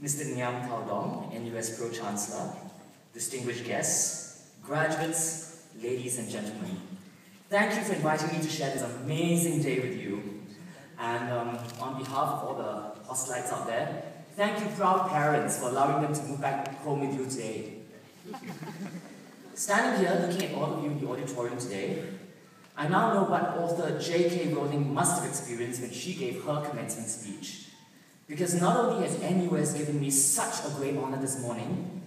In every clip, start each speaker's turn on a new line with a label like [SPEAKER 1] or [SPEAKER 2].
[SPEAKER 1] Mr. Ngiam Thao Dong, NUS Pro-Chancellor, distinguished guests, graduates, ladies and gentlemen. Thank you for inviting me to share this amazing day with you. And on behalf of all the hostelites out there, thank you proud parents for allowing them to move back home with you today. Standing here looking at all of you in the auditorium today, I now know what author J.K. Rowling must have experienced when she gave her commencement speech. Because not only has NUS given me such a great honor this morning,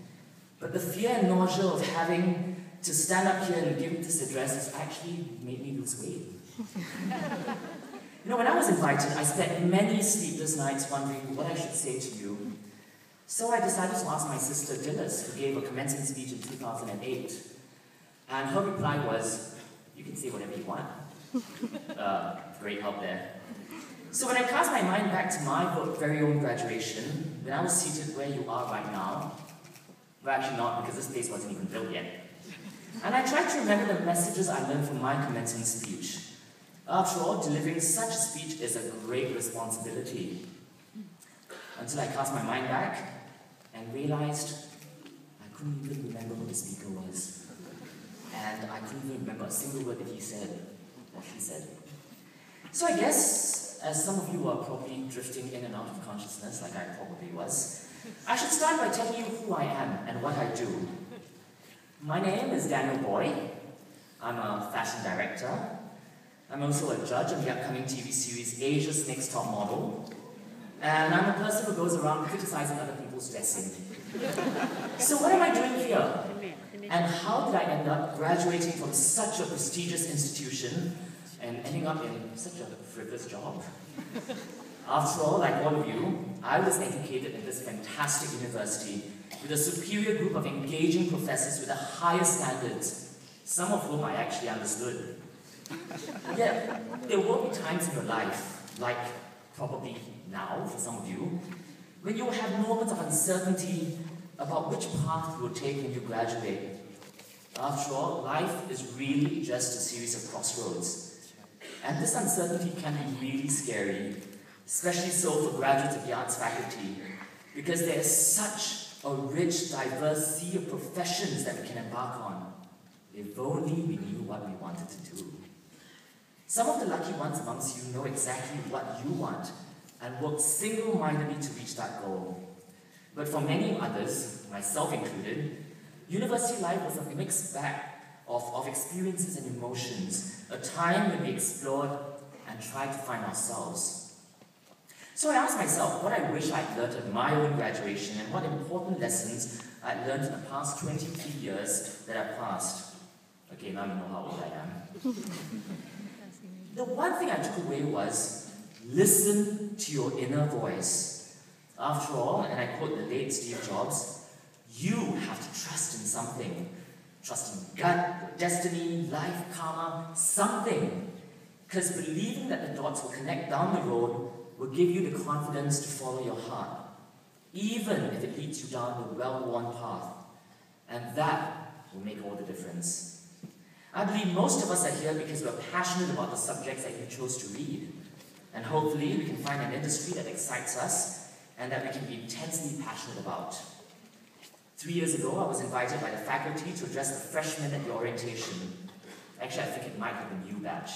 [SPEAKER 1] but the fear and nausea of having to stand up here and give this address has actually made me lose weight. When I was invited, I spent many sleepless nights wondering what I should say to you. So I decided to ask my sister Dilys, who gave a commencement speech in 2008. And her reply was, "You can say whatever you want." Great help there. So when I cast my mind back to my very own graduation, when I was seated where you are right now, well, actually not, because this place wasn't even built yet. And I tried to remember the messages I learned from my commencement speech. After all, delivering such a speech is a great responsibility. Until I cast my mind back and realized I couldn't even remember who the speaker was. And I couldn't even remember a single word that he said, or she said. So I guess, as some of you are probably drifting in and out of consciousness, like I probably was, I should start by telling you who I am and what I do. My name is Daniel Boey. I'm a fashion director. I'm also a judge on the upcoming TV series Asia's Next Top Model. And I'm a person who goes around criticizing other people's dressing. So what am I doing here? And how did I end up graduating from such a prestigious institution and ending up in such a frivolous job? After all, like all of you, I was educated in this fantastic university with a superior group of engaging professors with the highest standards, some of whom I actually understood. Yet, there will be times in your life, like probably now for some of you, when you will have moments of uncertainty about which path you will take when you graduate. After all, life is really just a series of crossroads. And this uncertainty can be really scary, especially so for graduates of the arts faculty, because there is such a rich, diverse sea of professions that we can embark on, if only we knew what we wanted to do. Some of the lucky ones amongst you know exactly what you want and work single-mindedly to reach that goal. But for many others, myself included, university life was a mixed bag of experiences and emotions, a time when we explored and tried to find ourselves. So I asked myself what I wish I'd learned at my own graduation and what important lessons I'd learned in the past 23 years that I've passed. Okay, now you know how old I am. The one thing I took away was, listen to your inner voice. After all, and I quote the late Steve Jobs, you have to trust in something. Trust in gut, your destiny, life, karma, something. Because believing that the dots will connect down the road will give you the confidence to follow your heart, even if it leads you down the well-worn path. And that will make all the difference. I believe most of us are here because we're passionate about the subjects that you chose to read. And hopefully we can find an industry that excites us and that we can be intensely passionate about. 3 years ago, I was invited by the faculty to address the freshmen at the orientation. Actually, I think it might have been you batch.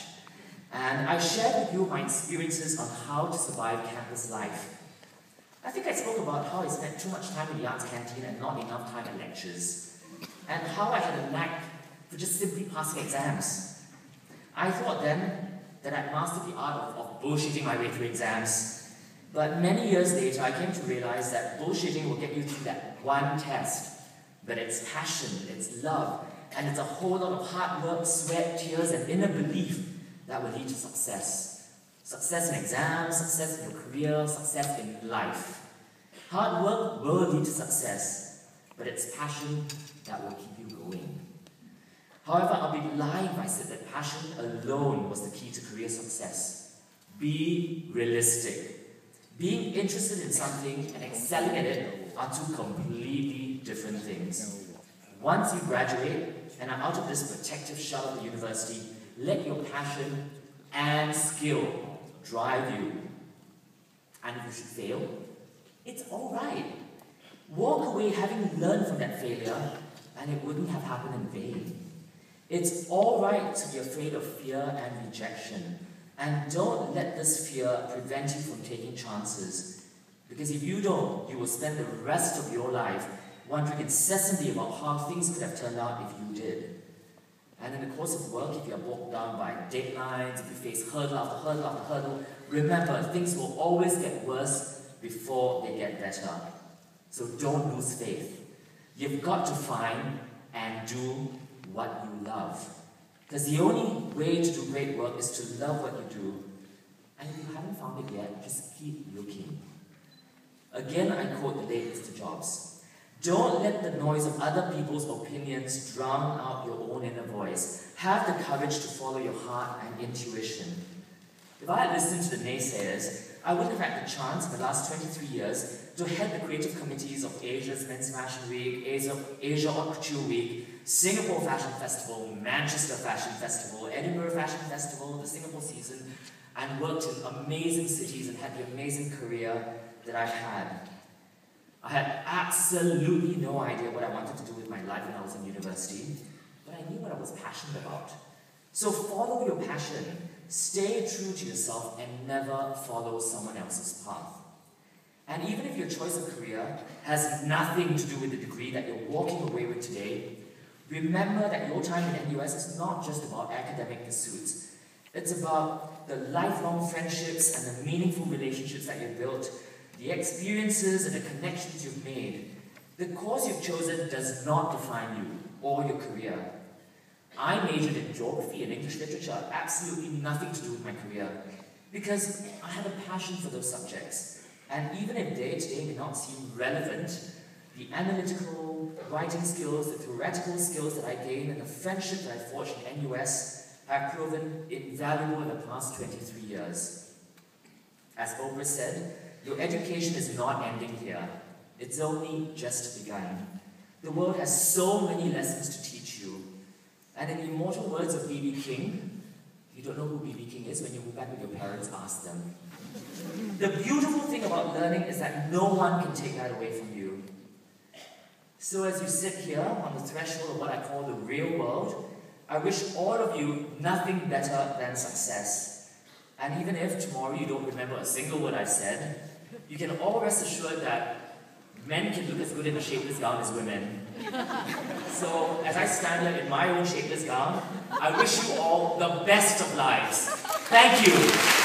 [SPEAKER 1] And I shared with you my experiences on how to survive campus life. I think I spoke about how I spent too much time in the arts canteen and not enough time at lectures, and how I had a knack for just simply passing exams. I thought then that I'd mastered the art of bullshitting my way through exams, but many years later I came to realize that bullshitting will get you through that one test, but it's passion, it's love, and it's a whole lot of hard work, sweat, tears, and inner belief that will lead to success. Success in exams, success in your career, success in life. Hard work will lead to success, but it's passion that will keep you going. However, I'll be lying if I said that passion alone was the key to career success. Be realistic. Being interested in something and excelling at it are two completely different things. Once you graduate and are out of this protective shell of the university, let your passion and skill drive you. And if you should fail, it's alright. Walk away having learned from that failure, and it wouldn't have happened in vain. It's all right to be afraid of fear and rejection, and don't let this fear prevent you from taking chances. Because if you don't, you will spend the rest of your life wondering incessantly about how things could have turned out if you did. And in the course of work, if you are bogged down by deadlines, if you face hurdle after hurdle after hurdle, remember, things will always get worse before they get better. So don't lose faith. You've got to find and do what you love. Because the only way to do great work is to love what you do. And if you haven't found it yet, just keep looking. Again, I quote the late Mr. Jobs. Don't let the noise of other people's opinions drown out your own inner voice. Have the courage to follow your heart and intuition. If I had listened to the naysayers, I wouldn't have had the chance in the last 23 years to head the creative committees of Asia's Men's Fashion Week, Asia Haute Couture Week, Singapore Fashion Festival, Manchester Fashion Festival, Edinburgh Fashion Festival, the Singapore season, and worked in amazing cities and had the amazing career that I've had. I had absolutely no idea what I wanted to do with my life when I was in university, but I knew what I was passionate about. So follow your passion, stay true to yourself, and never follow someone else's path. And even if your choice of career has nothing to do with the degree that you're walking away with today, remember that your time at NUS is not just about academic pursuits. It's about the lifelong friendships and the meaningful relationships that you've built, the experiences and the connections you've made. The course you've chosen does not define you or your career. I majored in geography and English literature, absolutely nothing to do with my career, because I had a passion for those subjects. And even if day to day may not seem relevant, the analytical, writing skills, the theoretical skills that I gained, and the friendship that I forged in NUS have proven invaluable in the past 23 years. As Oprah said, your education is not ending here. It's only just begun. The world has so many lessons to teach you. And in the immortal words of B.B. King, if you don't know who B.B. King is, when you move back with your parents, ask them. The beautiful thing about learning is that no one can take that away from you. So as you sit here on the threshold of what I call the real world, I wish all of you nothing better than success. And even if tomorrow you don't remember a single word I've said, you can all rest assured that men can look as good in a shapeless gown as women. So, as I stand here in my own shapeless gown, I wish you all the best of lives. Thank you.